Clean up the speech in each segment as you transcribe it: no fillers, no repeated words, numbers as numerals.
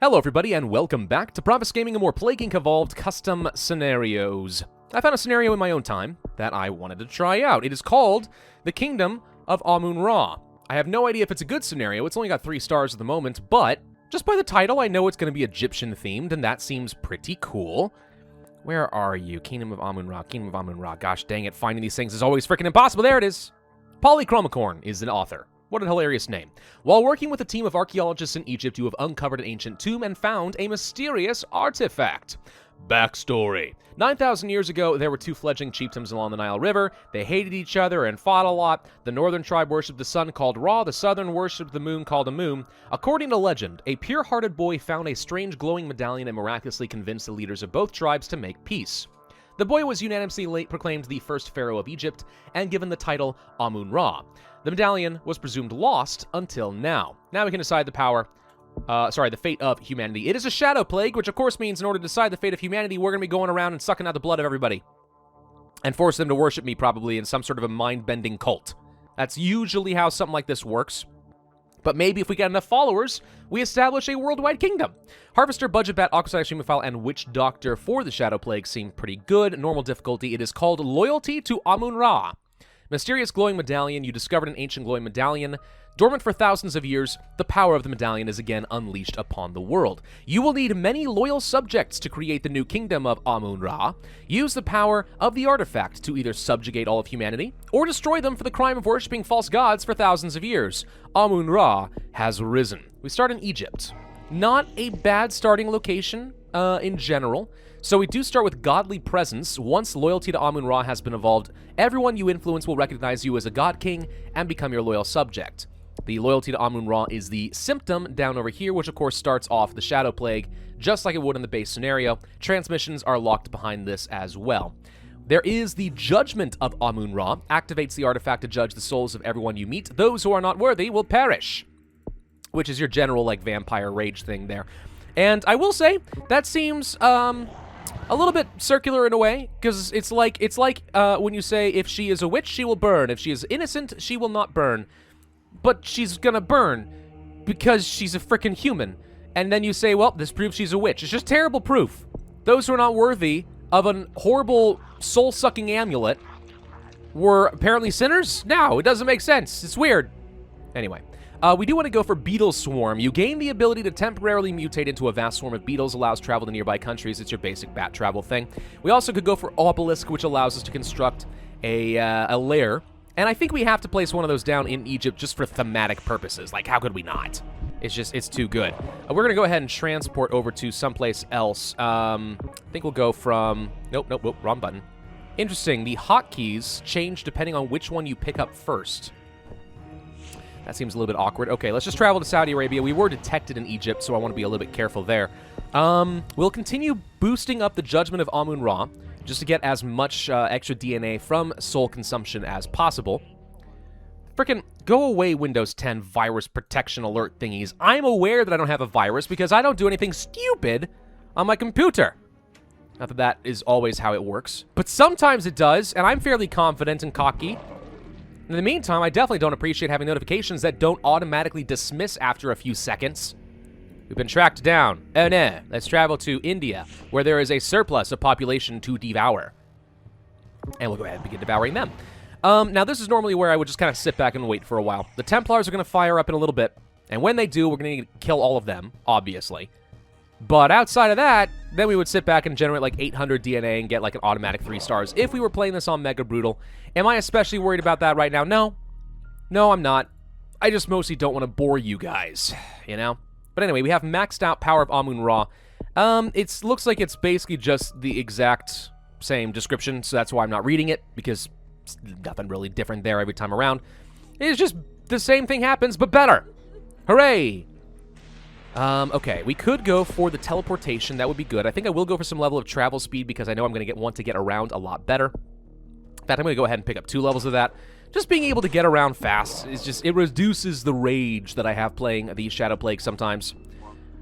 Hello everybody and welcome back to Pravus Gaming and more Plague Inc. Evolved custom scenarios. I found a scenario in my own time that I wanted to try out. It is called The Kingdom of Amun-Ra. I have no idea if it's a good scenario, it's only got 3 stars at the moment, but just by the title I know it's going to be Egyptian themed and that seems pretty cool. Where are you? Kingdom of Amun-Ra, Kingdom of Amun-Ra. Gosh dang it, finding these things is always freaking impossible. There it is. Polychromicorn is an author. What a hilarious name. While working with a team of archaeologists in Egypt, you have uncovered an ancient tomb and found a mysterious artifact. Backstory. 9,000 years ago, there were 2 fledgling chieftains along the Nile River. They hated each other and fought a lot. The northern tribe worshipped the sun called Ra, the southern worshipped the moon called Amun. According to legend, a pure-hearted boy found a strange glowing medallion and miraculously convinced the leaders of both tribes to make peace. The boy was unanimously proclaimed the first pharaoh of Egypt and given the title Amun-Ra. The medallion was presumed lost until now. Now we can decide the fate of humanity. It is a shadow plague, which of course means in order to decide the fate of humanity, we're going to be going around and sucking out the blood of everybody. And force them to worship me, probably, in some sort of a mind-bending cult. That's usually how something like this works. But maybe if we get enough followers, we establish a worldwide kingdom. Harvester, Budget Bat, Aquasite, Streamophile, and Witch Doctor for the Shadow Plague seem pretty good. Normal difficulty, it is called Loyalty to Amun-Ra. Mysterious glowing medallion. You discovered an ancient glowing medallion. Dormant for thousands of years, the power of the medallion is again unleashed upon the world. You will need many loyal subjects to create the new kingdom of Amun-Ra. Use the power of the artifact to either subjugate all of humanity or destroy them for the crime of worshipping false gods for thousands of years. Amun-Ra has risen. We start in Egypt. Not a bad starting location in general. So we do start with Godly Presence. Once loyalty to Amun-Ra has been evolved, everyone you influence will recognize you as a god king and become your loyal subject. The loyalty to Amun-Ra is the symptom down over here, which of course starts off the Shadow Plague, just like it would in the base scenario. Transmissions are locked behind this as well. There is the Judgment of Amun-Ra. Activates the artifact to judge the souls of everyone you meet. Those who are not worthy will perish. Which is your general, like, vampire rage thing there. And I will say, that seems, a little bit circular in a way, because it's like when you say, if she is a witch, she will burn. If she is innocent, she will not burn. But she's gonna burn because she's a frickin' human. And then you say, well, this proves she's a witch. It's just terrible proof. Those who are not worthy of a horrible soul-sucking amulet were apparently sinners? No, it doesn't make sense. It's weird. Anyway. We do want to go for Beetle Swarm. You gain the ability to temporarily mutate into a vast swarm of beetles, allows travel to nearby countries. It's your basic bat travel thing. We also could go for Obelisk, which allows us to construct a lair. And I think we have to place one of those down in Egypt just for thematic purposes. Like, how could we not? It's too good. We're going to go ahead and transport over to someplace else. I think we'll go from... Nope, wrong button. Interesting. The hotkeys change depending on which one you pick up first. That seems a little bit awkward. Okay, let's just travel to Saudi Arabia. We were detected in Egypt, so I want to be a little bit careful there. We'll continue boosting up the Judgment of Amun-Ra, just to get as much extra DNA from soul consumption as possible. Frickin' go away, Windows 10 virus protection alert thingies. I'm aware that I don't have a virus because I don't do anything stupid on my computer. Not that that is always how it works, but sometimes it does, and I'm fairly confident and cocky. In the meantime, I definitely don't appreciate having notifications that don't automatically dismiss after a few seconds. We've been tracked down. Oh no, let's travel to India, where there is a surplus of population to devour. And we'll go ahead and begin devouring them. Now this is normally where I would just kind of sit back and wait for a while. The Templars are going to fire up in a little bit, and when they do, we're going to kill all of them, obviously. But outside of that, then we would sit back and generate like 800 DNA and get like an automatic 3 stars if we were playing this on Mega Brutal. Am I especially worried about that right now? No. No, I'm not. I just mostly don't want to bore you guys, you know? But anyway, we have maxed out Power of Amun-Ra. It looks like it's basically just the exact same description, so that's why I'm not reading it, because nothing really different there every time around. It's just the same thing happens, but better. Hooray! Okay, we could go for the teleportation. That would be good. I think I will go for some level of travel speed because I know I'm going to want to get around a lot better. In fact, I'm going to go ahead and pick up 2 levels of that. Just being able to get around fast is just, it reduces the rage that I have playing the Shadow Plague sometimes.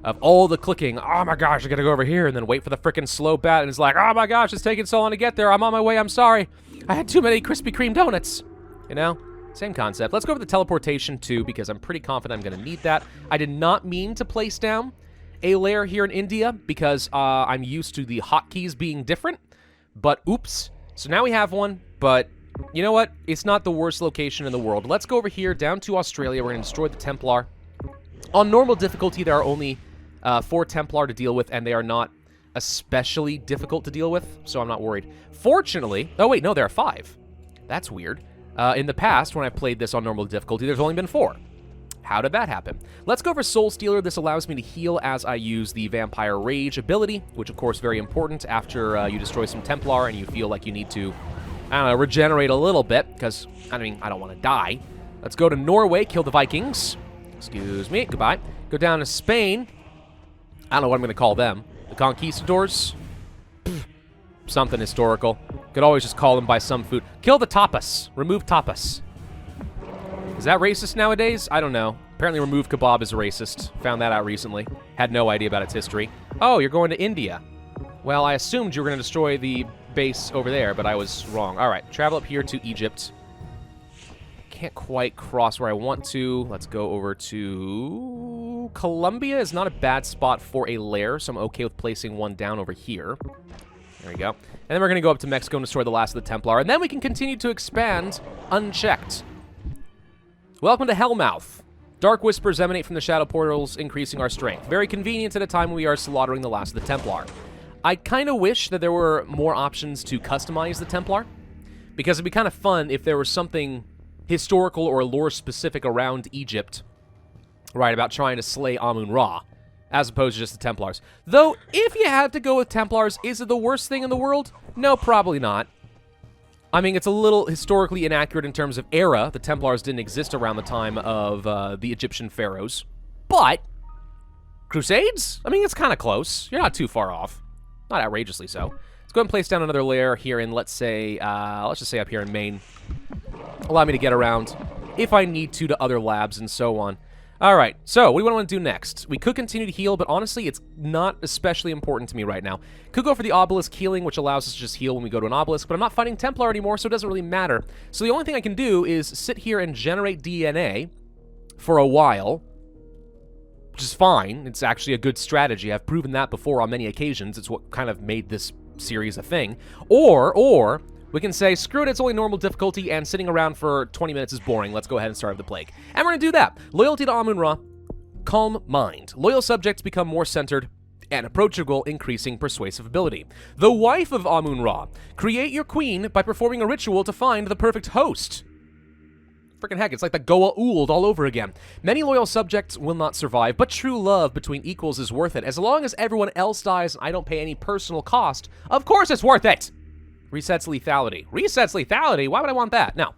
Of all the clicking, oh my gosh, I gotta go over here and then wait for the frickin' slow bat, and it's like, oh my gosh, it's taking so long to get there. I'm on my way, I'm sorry. I had too many Krispy Kreme donuts. You know? Same concept. Let's go for the teleportation too, because I'm pretty confident I'm going to need that. I did not mean to place down a lair here in India because I'm used to the hotkeys being different. But oops. So now we have one, but you know what? It's not the worst location in the world. Let's go over here down to Australia. We're going to destroy the Templar. On normal difficulty, there are only 4 Templar to deal with, and they are not especially difficult to deal with, so I'm not worried. Fortunately... Oh, wait, no, there are 5. That's weird. In the past, when I played this on normal difficulty, there's only been 4. How did that happen? Let's go for Soul Stealer. This allows me to heal as I use the Vampire Rage ability, which, of course, very important after you destroy some Templar and you feel like you need to, I don't know, regenerate a little bit, because, I mean, I don't want to die. Let's go to Norway, kill the Vikings. Excuse me, goodbye. Go down to Spain. I don't know what I'm going to call them. The Conquistadors? Pfft, something historical. Could always just call them by some food. Kill the tapas. Remove tapas. Is that racist nowadays? I don't know. Apparently remove kebab is racist. Found that out recently. Had no idea about its history. Oh, you're going to India. Well, I assumed you were going to destroy the base over there, but I was wrong. All right, travel up here to Egypt. Can't quite cross where I want to. Let's go over to... Colombia is not a bad spot for a lair, so I'm okay with placing one down over here. There we go. And then we're going to go up to Mexico and destroy the last of the Templar, and then we can continue to expand unchecked. Welcome to Hellmouth. Dark whispers emanate from the shadow portals, increasing our strength. Very convenient at a time when we are slaughtering the last of the Templar. I kind of wish that there were more options to customize the Templar, because it'd be kind of fun if there was something historical or lore-specific around Egypt, right, about trying to slay Amun-Ra, as opposed to just the Templars. Though, if you had to go with Templars, is it the worst thing in the world? No, probably not. I mean, it's a little historically inaccurate in terms of era. The Templars didn't exist around the time of the Egyptian pharaohs. But, Crusades? I mean, it's kind of close. You're not too far off. Not outrageously so. Let's go ahead and place down another layer here in, let's say, let's just say up here in Maine. Allow me to get around, if I need to other labs and so on. Alright, so what do we want to do next? We could continue to heal, but honestly, it's not especially important to me right now. Could go for the obelisk healing, which allows us to just heal when we go to an obelisk, but I'm not fighting Templar anymore, so it doesn't really matter. So the only thing I can do is sit here and generate DNA for a while, which is fine. It's actually a good strategy. I've proven that before on many occasions. It's what kind of made this series a thing. Or we can say, screw it, it's only normal difficulty, and sitting around for 20 minutes is boring. Let's go ahead and start the plague. And we're going to do that. Loyalty to Amun-Ra, calm mind. Loyal subjects become more centered and approachable, increasing persuasive ability. The wife of Amun-Ra. Create your queen by performing a ritual to find the perfect host. Freaking heck, it's like the Goa'uld all over again. Many loyal subjects will not survive, but true love between equals is worth it. As long as everyone else dies and I don't pay any personal cost, of course it's worth it! Resets lethality. Resets lethality? Why would I want that? No.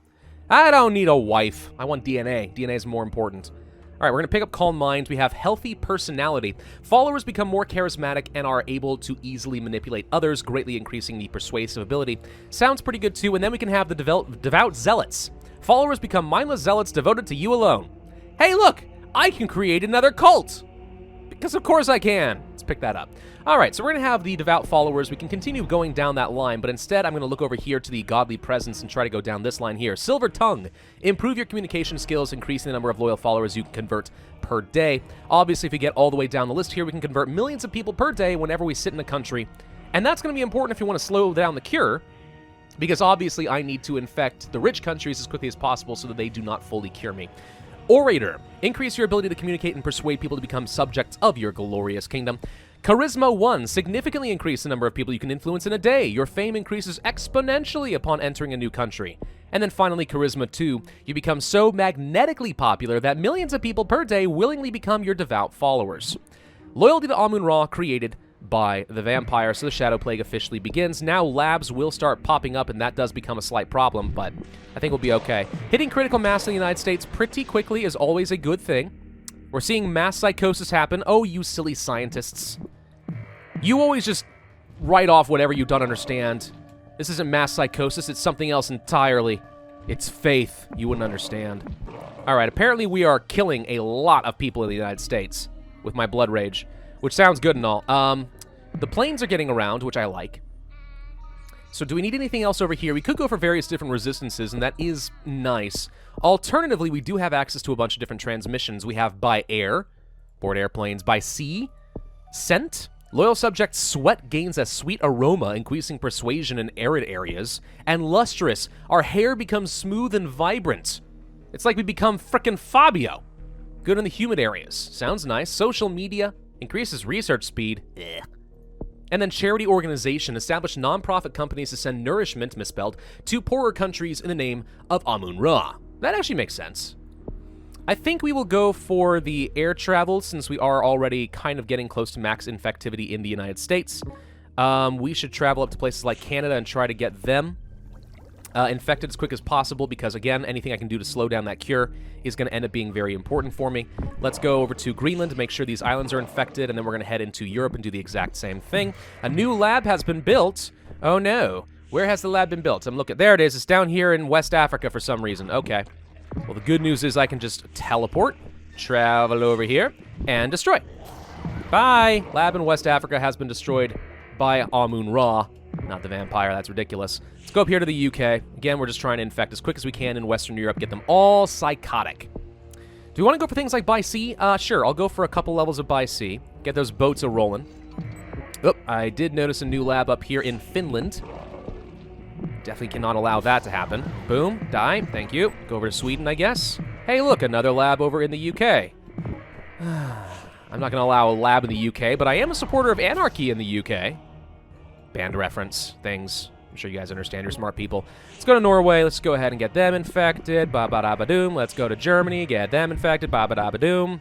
I don't need a wife. I want DNA. DNA is more important. All right, we're going to pick up Calm Mind. We have Healthy Personality. Followers become more charismatic and are able to easily manipulate others, greatly increasing the persuasive ability. Sounds pretty good, too. And then we can have the Devout Zealots. Followers become mindless zealots devoted to you alone. Hey, look! I can create another cult! Because of course I can. Let's pick that up. Alright, so we're going to have the devout followers. We can continue going down that line, but instead I'm going to look over here to the godly presence and try to go down this line here. Silver Tongue. Improve your communication skills, increasing the number of loyal followers you can convert per day. Obviously, if we get all the way down the list here, we can convert millions of people per day whenever we sit in a country. And that's going to be important if you want to slow down the cure, because obviously I need to infect the rich countries as quickly as possible so that they do not fully cure me. Orator. Increase your ability to communicate and persuade people to become subjects of your glorious kingdom. Charisma 1. Significantly increase the number of people you can influence in a day. Your fame increases exponentially upon entering a new country. And then finally, Charisma 2. You become so magnetically popular that millions of people per day willingly become your devout followers. Loyalty to Amun-Ra created by the vampire, so the Shadow Plague officially begins. Now labs will start popping up, and that does become a slight problem, but I think we'll be okay. Hitting critical mass in the United States pretty quickly is always a good thing. We're seeing mass psychosis happen. Oh, you silly scientists. You always just write off whatever you don't understand. This isn't mass psychosis, it's something else entirely. It's faith. You wouldn't understand. Alright, apparently we are killing a lot of people in the United States with my blood rage, which sounds good and all. The planes are getting around, which I like. So do we need anything else over here? We could go for various different resistances, and that is nice. Alternatively, we do have access to a bunch of different transmissions. We have by air, board airplanes, by sea, Scent. Loyal subject's sweat gains a sweet aroma, increasing persuasion in arid areas. And lustrous. Our hair becomes smooth and vibrant. It's like we become frickin' Fabio. Good in the humid areas. Sounds nice. Social media. Increases research speed. Ugh. And then charity organization. Establish non-profit companies to send nourishment, misspelled, to poorer countries in the name of Amun-Ra. That actually makes sense. I think we will go for the air travel since we are already kind of getting close to max infectivity in the United States. We should travel up to places like Canada and try to get them infected as quick as possible because, again, anything I can do to slow down that cure is going to end up being very important for me. Let's go over to Greenland to make sure these islands are infected, and then we're going to head into Europe and do the exact same thing. A new lab has been built. Oh, no. Where has the lab been built? I'm looking. There it is. It's down here in West Africa for some reason. Okay. Well, the good news is I can just teleport, travel over here, and destroy. Bye! Lab in West Africa has been destroyed by Amun-Ra. Not the vampire, that's ridiculous. Let's go up here to the UK. Again, we're just trying to infect as quick as we can in Western Europe, get them all psychotic. Do we want to go for things like by sea? Sure, I'll go for a couple levels of by sea. Get those boats a-rolling. Oh, I did notice a new lab up here in Finland. Definitely cannot allow that to happen. Boom, die, thank you. Go over to Sweden, I guess. Hey, look, another lab over in the UK. I'm not going to allow a lab in the UK, but I am a supporter of anarchy in the UK. Band reference things. I'm sure you guys understand. You're smart people. Let's go to Norway. Let's go ahead and get them infected. Ba-ba-da-ba-doom. Let's go to Germany. Get them infected. Ba-ba-da-ba-doom.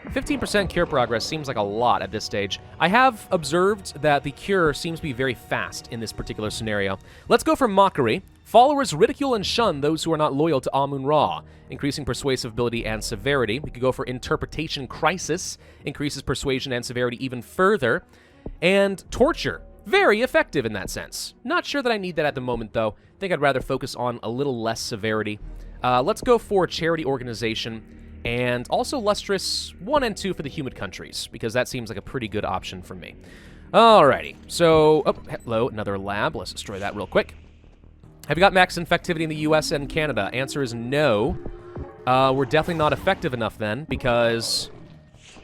15% cure progress seems like a lot at this stage. I have observed that the cure seems to be very fast in this particular scenario. Let's go for mockery. Followers ridicule and shun those who are not loyal to Amun-Ra, increasing persuasive ability and severity. We could go for interpretation crisis, increases persuasion and severity even further. And torture, very effective in that sense. Not sure that I need that at the moment, though. I think I'd rather focus on a little less severity. Let's go for charity organization. And also lustrous 1 and 2 for the humid countries, because that seems like a pretty good option for me. Alrighty, so, oh, hello, another lab. Let's destroy that real quick. Have you got max infectivity in the US and Canada? Answer is no. We're definitely not effective enough then, because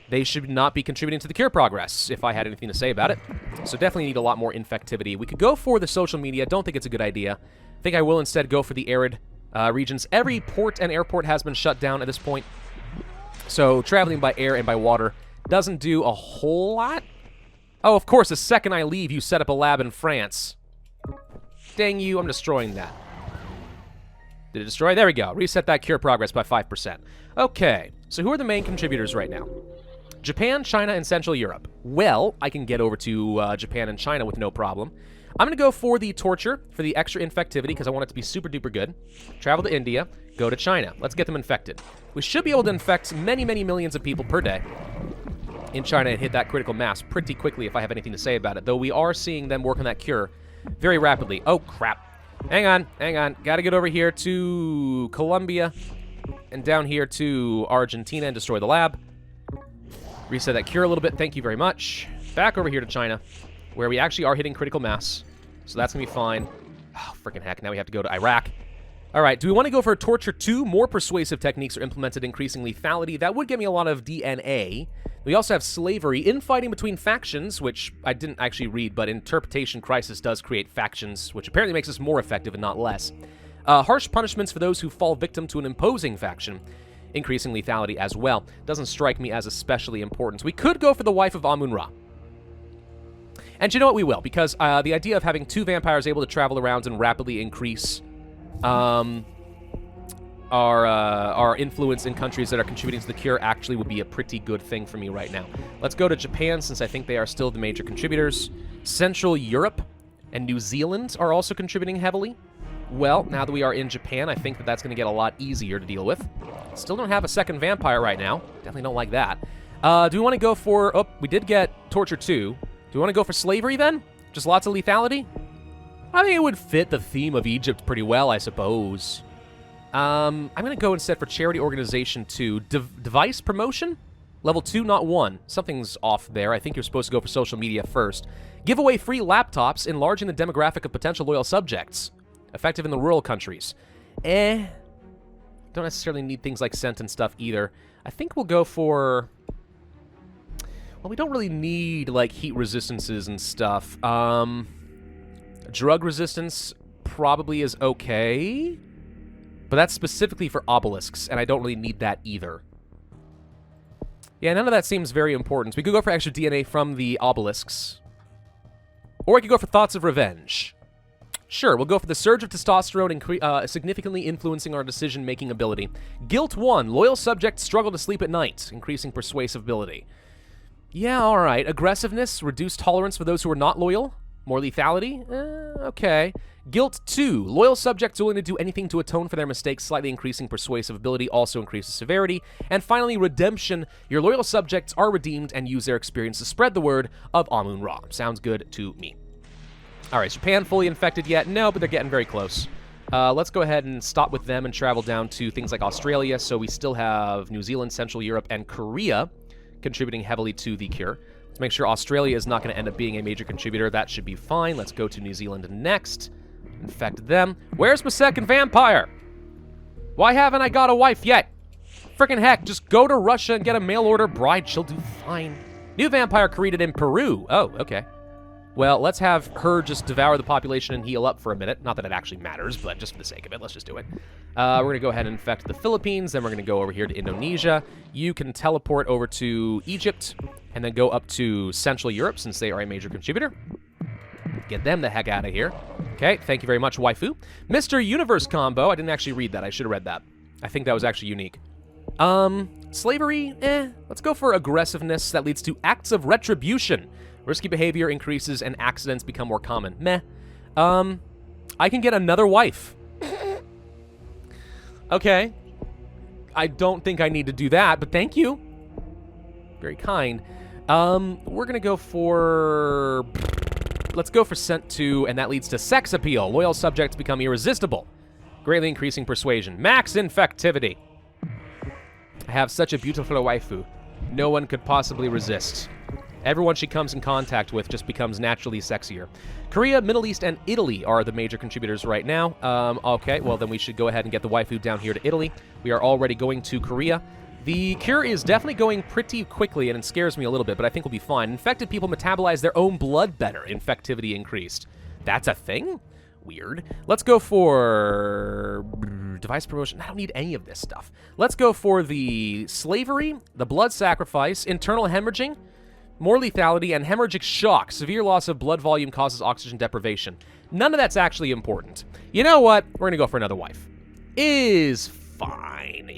they should not be contributing to the cure progress, if I had anything to say about it. So definitely need a lot more infectivity. We could go for the social media. Don't think it's a good idea. I think I will instead go for the arid regions. Every port and airport has been shut down at this point. So traveling by air and by water doesn't do a whole lot. Oh, of course, the second I leave, you set up a lab in France. Dang you, I'm destroying that. Did it destroy? There we go. Reset that cure progress by 5%. Okay, so who are the main contributors right now? Japan, China, and Central Europe. Well, I can get over to Japan and China with no problem. I'm going to go for the torture for the extra infectivity because I want it to be super duper good. Travel to India, go to China. Let's get them infected. We should be able to infect many, many millions of people per day in China and hit that critical mass pretty quickly if I have anything to say about it, though we are seeing them work on that cure very rapidly. Oh, crap. Hang on, hang on. Got to get over here to Colombia and down here to Argentina and destroy the lab. Reset that cure a little bit. Thank you very much. Back over here to China, where we actually are hitting critical mass. So that's going to be fine. Oh, freaking heck. Now we have to go to Iraq. All right, do we want to go for Torture 2? More persuasive techniques are implemented, increasing lethality. That would get me a lot of DNA. We also have Slavery. Infighting between factions, which I didn't actually read, but Interpretation Crisis does create factions, which apparently makes us more effective and not less. Harsh punishments for those who fall victim to an imposing faction, increasing lethality as well. Doesn't strike me as especially important. So we could go for the Wife of Amun-Ra. And you know what? We will, because the idea of having 2 vampires able to travel around and rapidly increase our influence in countries that are contributing to the cure actually would be a pretty good thing for me right now. Let's go to Japan, since I think they are still the major contributors. Central Europe and New Zealand are also contributing heavily. Well, now that we are in Japan, I think that that's going to get a lot easier to deal with. Still don't have a second vampire right now. Definitely don't like that. Do we want to go for... Oh, we did get Torture 2. Do we want to go for Slavery then? Just lots of lethality? I think it would fit the theme of Egypt pretty well, I suppose. I'm going to go instead for Charity Organization 2. Device Promotion? Level 2, not 1. Something's off there. I think you're supposed to go for social media first. Give away free laptops, enlarging the demographic of potential loyal subjects. Effective in the rural countries. Don't necessarily need things like scent and stuff either. I think we'll go for... Well, we don't really need, like, heat resistances and stuff. Drug resistance probably is okay. But that's specifically for obelisks, and I don't really need that either. Yeah, none of that seems very important. We could go for extra DNA from the obelisks. Or we could go for Thoughts of Revenge. Sure, we'll go for the Surge of Testosterone, significantly influencing our decision-making ability. Guilt 1, Loyal Subjects struggle to sleep at night, increasing persuasibility. Yeah, alright. Aggressiveness, reduced tolerance for those who are not loyal. More lethality? Okay. Guilt 2, Loyal Subjects willing to do anything to atone for their mistakes, slightly increasing persuasive ability, also increases severity. And finally, Redemption, your loyal subjects are redeemed and use their experience to spread the word of Amun-Ra. Sounds good to me. Alright, is Japan fully infected yet? No, but they're getting very close. Let's go ahead and stop with them and travel down to things like Australia. So we still have New Zealand, Central Europe, and Korea contributing heavily to the cure. Let's make sure Australia is not going to end up being a major contributor. That should be fine. Let's go to New Zealand next. Infect them. Where's my second vampire? Why haven't I got a wife yet? Frickin' heck, just go to Russia and get a mail-order bride. She'll do fine. New vampire created in Peru. Oh, okay. Well, let's have her just devour the population and heal up for a minute. Not that it actually matters, but just for the sake of it, let's just do it. We're going to go ahead and infect the Philippines. Then we're going to go over here to Indonesia. You can teleport over to Egypt and then go up to Central Europe since they are a major contributor. Get them the heck out of here. Okay, thank you very much, waifu. Mr. Universe combo. I didn't actually read that. I should have read that. I think that was actually unique. Slavery? Let's go for aggressiveness. That leads to acts of retribution. Risky behavior increases and accidents become more common. Meh. I can get another wife. Okay. I don't think I need to do that, but thank you. Very kind. We're gonna go for... Let's go for Scent 2, and that leads to sex appeal. Loyal subjects become irresistible, greatly increasing persuasion. Max infectivity. I have such a beautiful waifu. No one could possibly resist. Everyone she comes in contact with just becomes naturally sexier. Korea, Middle East, and Italy are the major contributors right now. Okay, well then we should go ahead and get the waifu down here to Italy. We are already going to Korea. The cure is definitely going pretty quickly, and it scares me a little bit, but I think we'll be fine. Infected people metabolize their own blood better. Infectivity increased. That's a thing? Weird. Let's go for device promotion. I don't need any of this stuff. Let's go for the slavery, the blood sacrifice, internal hemorrhaging, more lethality, and hemorrhagic shock. Severe loss of blood volume causes oxygen deprivation. None of that's actually important. You know what? We're going to go for another wife. Is fine.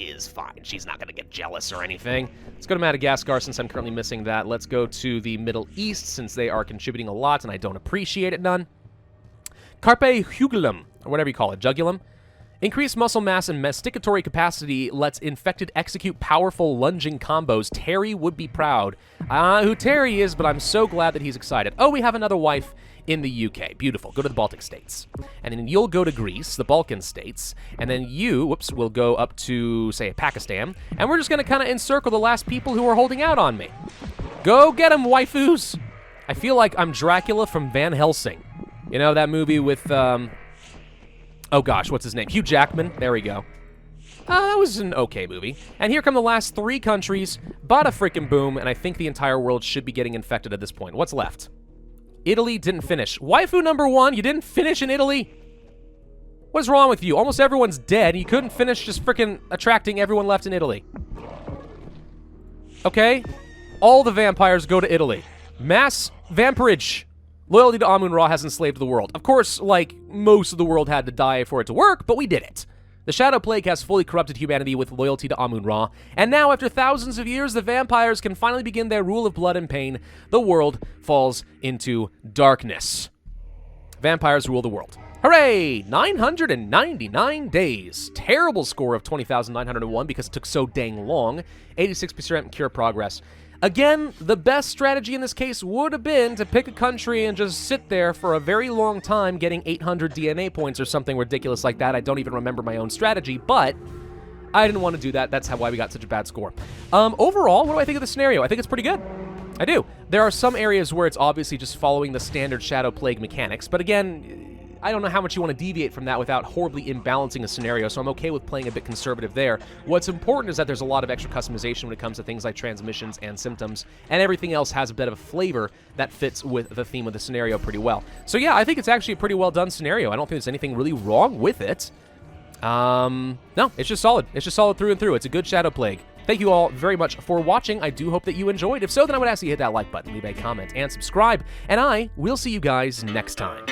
She's not going to get jealous or anything. Let's go to Madagascar since I'm currently missing that. Let's go to the Middle East since they are contributing a lot and I don't appreciate it none. Carpe hugulum, or whatever you call it, jugulum. Increased muscle mass and masticatory capacity lets infected execute powerful lunging combos. Terry would be proud. Who Terry is, but I'm so glad that he's excited. Oh, we have another wife in the UK. Beautiful. Go to the Baltic states. And then you'll go to Greece, the Balkan states, and then you, will go up to, say, Pakistan, and we're just going to kind of encircle the last people who are holding out on me. Go get them, waifus! I feel like I'm Dracula from Van Helsing. You know, that movie with, oh gosh, what's his name? Hugh Jackman. There we go. That was an okay movie. And here come the last 3 countries. Bada frickin' boom, and I think the entire world should be getting infected at this point. What's left? Italy didn't finish. Waifu number 1, you didn't finish in Italy? What is wrong with you? Almost everyone's dead. You couldn't finish just frickin' attracting everyone left in Italy. Okay? All the vampires go to Italy. Mass vampirage. Loyalty to Amun-Ra has enslaved the world. Of course, like, most of the world had to die for it to work, but we did it. The Shadow Plague has fully corrupted humanity with loyalty to Amun-Ra, and now, after thousands of years, the vampires can finally begin their rule of blood and pain. The world falls into darkness. Vampires rule the world. Hooray! 999 days. Terrible score of 20,901 because it took so dang long. 86% cure progress. Again, the best strategy in this case would have been to pick a country and just sit there for a very long time getting 800 DNA points or something ridiculous like that. I don't even remember my own strategy, but I didn't want to do that. That's why we got such a bad score. Overall, what do I think of the scenario? I think it's pretty good. I do. There are some areas where it's obviously just following the standard Shadow Plague mechanics, but again, I don't know how much you want to deviate from that without horribly imbalancing a scenario, so I'm okay with playing a bit conservative there. What's important is that there's a lot of extra customization when it comes to things like transmissions and symptoms, and everything else has a bit of a flavor that fits with the theme of the scenario pretty well. So yeah, I think it's actually a pretty well done scenario. I don't think there's anything really wrong with it. No, it's just solid. It's just solid through and through. It's a good Shadow Plague. Thank you all very much for watching. I do hope that you enjoyed. If so, then I would ask you to hit that like button, leave a comment, and subscribe, and I will see you guys next time.